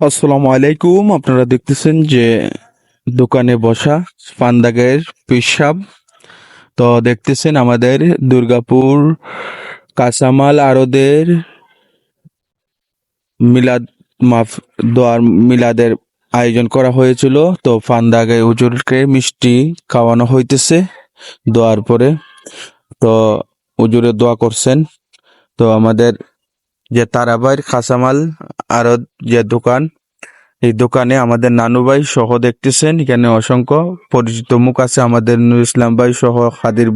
আসসালামু আলাইকুম। আপনারা দেখতেছেন যে দোকানে বসা ফান্দাগের পেশাব। তো দেখতেছেন আমাদের দুর্গাপুর কাঁচামাল আড়তের মিলাদ মাফ দোয়ার মিলাদের আয়োজন করা হয়েছিল। তো ফান্দাগে হুজুরকে মিষ্টি খাওয়ানো হইতেছে দোয়ার পরে। তো হুজুরে দোয়া করছেন। তো আমাদের যে তারাবাইয়ের কাঁচামাল আড়ত যে দোকান, এই দোকানে আমাদের নানু ভাই সহ দেখতেছেন, এখানে অসংখ্য পরিচিত মুখ আছে। আমাদের নুর ইসলাম ভাই সহ খাদির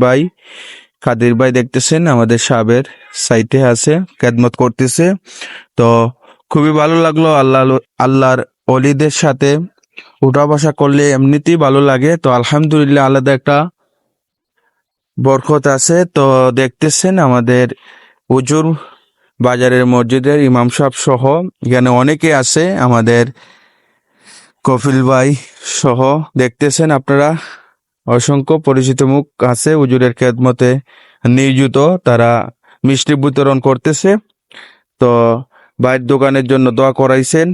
ভাই দেখতেছেন আমাদের সাবের সাইটে আছে, খেদমত করতেছে। তো খুবই ভালো লাগলো। আল্লাহর অলিদের সাথে উঠা বসা করলে এমনিতেই ভালো লাগে। তো আলহামদুলিল্লাহ আলাদা একটা বরকত আছে। তো দেখতেছেন আমাদের হুজুর বাজারের মসজিদের ইমাম সাহেব সহ এখানে অনেকে আছে, আমাদের কফিল ভাই সহ দেখতেছেন আপনারা। অসংখ্য পরিচিত মুখ আছে হুজুরের খেদমতে নিয়োজিত, তারা মিষ্টি বিতরণ করতেছে। তো ভাইয়ের দোকানের জন্য দোয়া করাইছেন।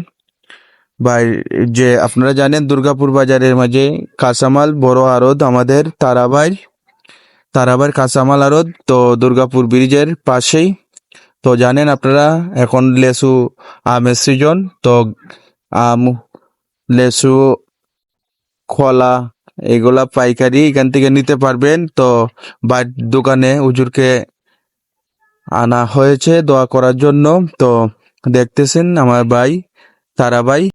ভাই, যে আপনারা জানেন দুর্গাপুর বাজারের মাঝে কাঁচামাল বড় আড়ত আমাদের তারাবাইয়ের কাঁচামাল আড়ত, তো দুর্গাপুর ব্রিজের পাশেই। তো জানেন আপনারা এখন লেসু আমের সিজন। তো আম, লেসু, কলা, এগুলা পাইকারি এখান থেকে নিতে পারবেন। তো বাইর দোকানে হুজুরকে আনা হয়েছে দোয়া করার জন্য। তো দেখতেছেন আমার ভাই তারা ভাই।